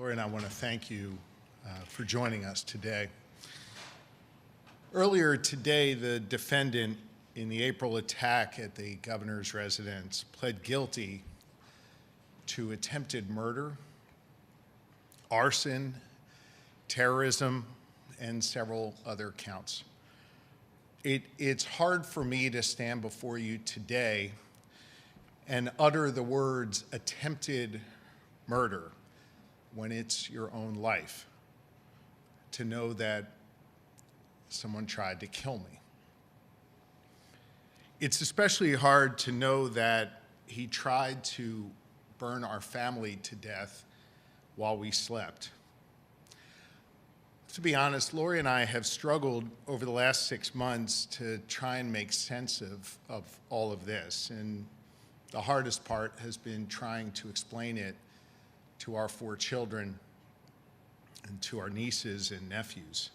Lori, and I want to thank you for joining us today. Earlier today, the defendant in the April attack at the governor's residence pled guilty to attempted murder, arson, terrorism, and several other counts. It's hard for me to stand before you today and utter the words attempted murder when it's your own life, to know that someone tried to kill me. It's especially hard to know that he tried to burn our family to death while we slept. To be honest, Lori and I have struggled over the last 6 months to try and make sense of all of this. And the hardest part has been trying to explain it to our 4 children and to our nieces and nephews.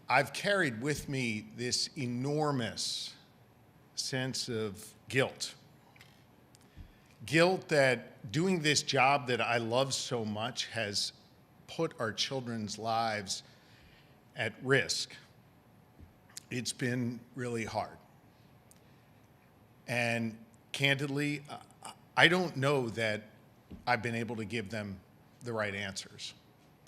I've carried with me this enormous sense of guilt. Guilt that doing this job that I love so much has put our children's lives at risk. It's been really hard. And candidly, I don't know that I've been able to give them the right answers.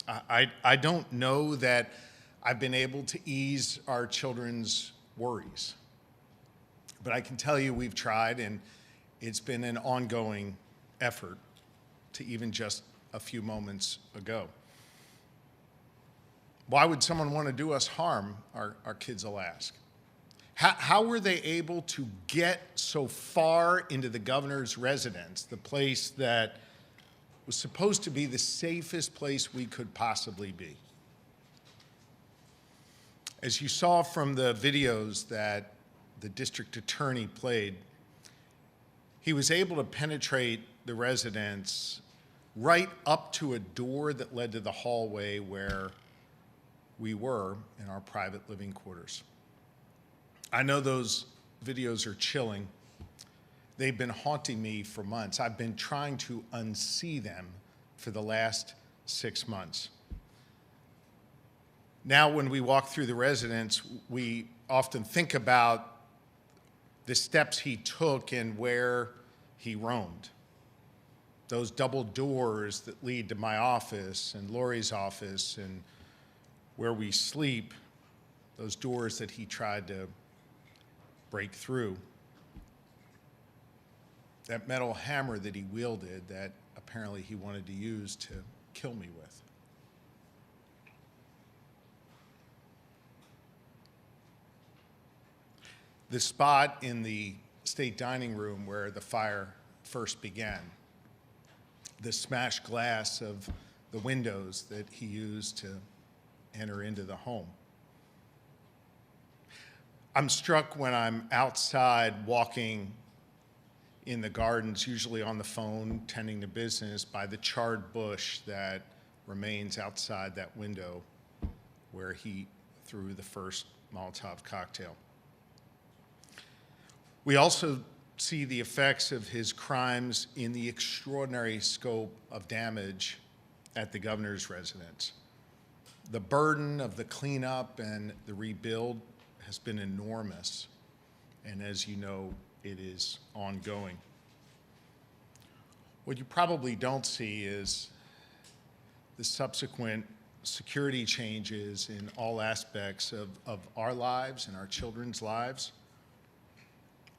I don't know that I've been able to ease our children's worries. But I can tell you we've tried, and it's been an ongoing effort to even just a few moments ago. Why would someone want to do us harm, our kids will ask. How were they able to get so far into the governor's residence, the place that was supposed to be the safest place we could possibly be? As you saw from the videos that the district attorney played, he was able to penetrate the residence right up to a door that led to the hallway where we were in our private living quarters. I know those videos are chilling. They've been haunting me for months. I've been trying to unsee them for the last 6 months. Now, when we walk through the residence, we often think about the steps he took and where he roamed. Those double doors that lead to my office and Lori's office and where we sleep, those doors that he tried to break through. That metal hammer that he wielded that apparently he wanted to use to kill me with. The spot in the state dining room where the fire first began, the smashed glass of the windows that he used to enter into the home. I'm struck when I'm outside walking in the gardens, usually on the phone, tending to business, by the charred bush that remains outside that window where he threw the first Molotov cocktail. We also see the effects of his crimes in the extraordinary scope of damage at the governor's residence. The burden of the cleanup and the rebuild has been enormous, and as you know, it is ongoing. What you probably don't see is the subsequent security changes in all aspects of our lives and our children's lives.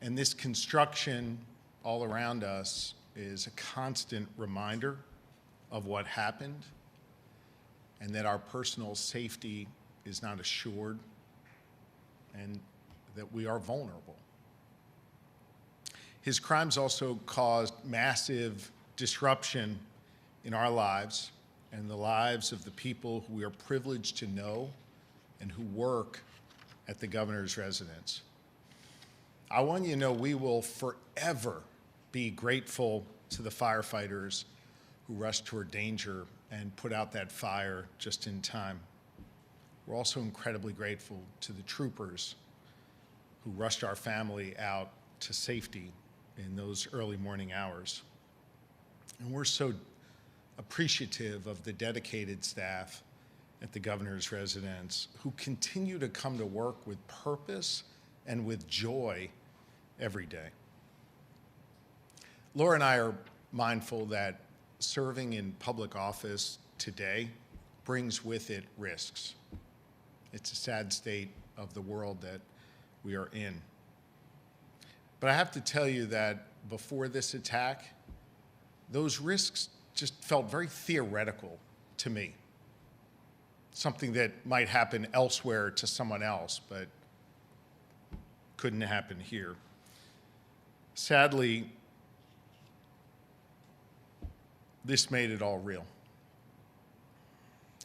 And this construction all around us is a constant reminder of what happened and that our personal safety is not assured and that we are vulnerable. His crimes also caused massive disruption in our lives and the lives of the people who we are privileged to know and who work at the governor's residence. I want you to know we will forever be grateful to the firefighters who rushed toward danger and put out that fire just in time. We're also incredibly grateful to the troopers who rushed our family out to safety in those early morning hours. And we're so appreciative of the dedicated staff at the governor's residence who continue to come to work with purpose and with joy every day. Laura and I are mindful that serving in public office today brings with it risks. It's a sad state of the world that we are in. But I have to tell you that before this attack, those risks just felt very theoretical to me. Something that might happen elsewhere to someone else, but couldn't happen here. Sadly, this made it all real.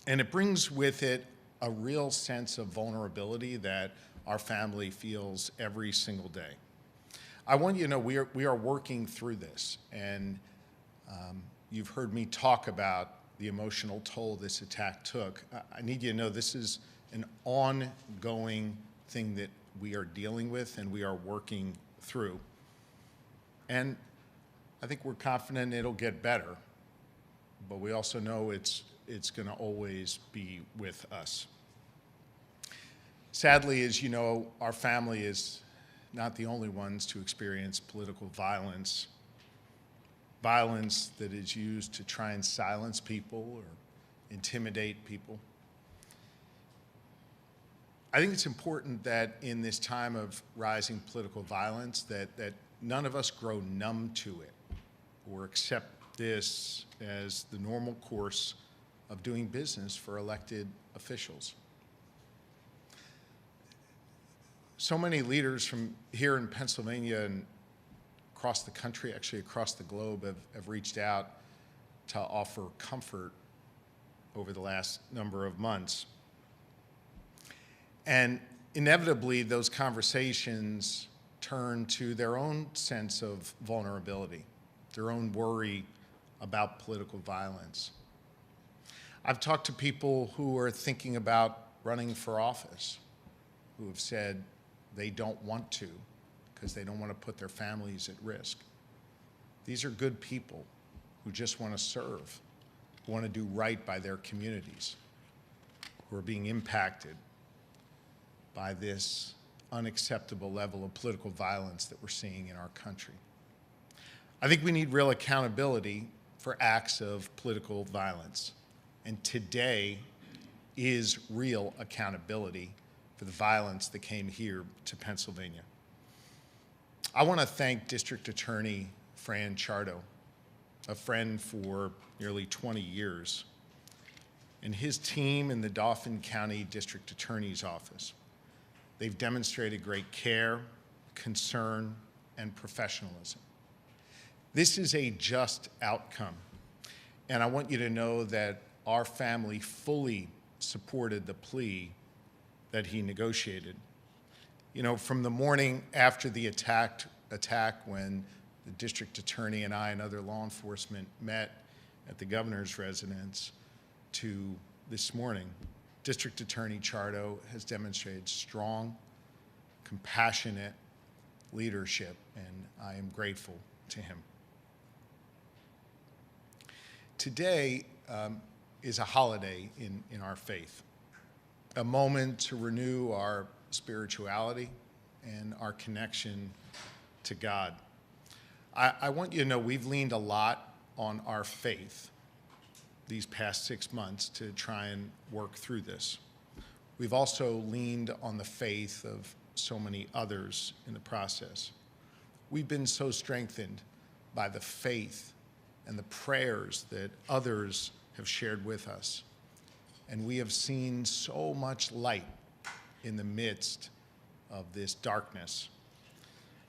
And it brings with it a real sense of vulnerability that our family feels every single day. I want you to know we are working through this, and you've heard me talk about the emotional toll this attack took. I need you to know this is an ongoing thing that we are dealing with and we are working through. And I think we're confident it'll get better, but we also know it's going to always be with us. Sadly, as you know, our family is not the only ones to experience political violence. Violence that is used to try and silence people or intimidate people. I think it's important that in this time of rising political violence that none of us grow numb to it or accept this as the normal course of doing business for elected officials. So many leaders from here in Pennsylvania and across the country, actually across the globe, have reached out to offer comfort over the last number of months. And inevitably, those conversations turn to their own sense of vulnerability, their own worry about political violence. I've talked to people who are thinking about running for office, who have said they don't want to because they don't want to put their families at risk. These are good people who just want to serve, who want to do right by their communities, who are being impacted by this unacceptable level of political violence that we're seeing in our country. I think we need real accountability for acts of political violence. And today is real accountability for the violence that came here to Pennsylvania. I want to thank District Attorney Fran Chardo, a friend for nearly 20 years, and his team in the Dauphin County District Attorney's Office. They've demonstrated great care, concern, and professionalism. This is a just outcome, and I want you to know that our family fully supported the plea that he negotiated. You know, from the morning after the attack when the district attorney and I and other law enforcement met at the governor's residence to this morning, District Attorney Chardo has demonstrated strong, compassionate leadership, and I am grateful to him. Today is a holiday in our faith, a moment to renew our spirituality and our connection to God. I want you to know we've leaned a lot on our faith these past 6 months to try and work through this. We've also leaned on the faith of so many others in the process. We've been so strengthened by the faith and the prayers that others have shared with us. And we have seen so much light in the midst of this darkness.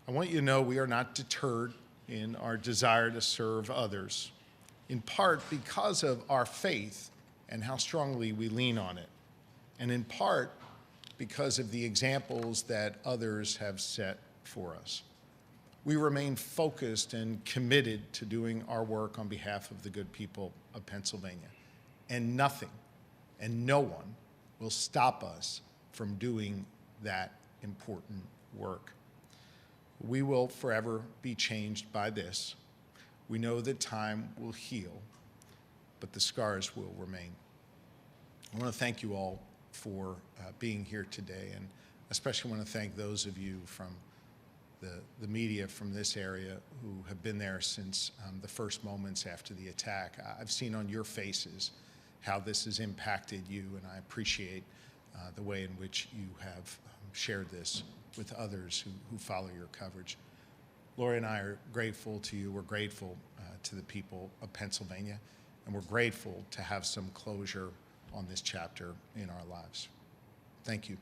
I want you to know we are not deterred in our desire to serve others, in part because of our faith and how strongly we lean on it, and in part because of the examples that others have set for us. We remain focused and committed to doing our work on behalf of the good people of Pennsylvania, and nothing and no one will stop us from doing that important work. We will forever be changed by this. We know that time will heal, but the scars will remain. I want to thank you all for being here today, and especially want to thank those of you from the media from this area who have been there since the first moments after the attack. I've seen on your faces how this has impacted you, and I appreciate the way in which you have shared this with others who follow your coverage. Lori and I are grateful to you. We're grateful to the people of Pennsylvania, and we're grateful to have some closure on this chapter in our lives. Thank you.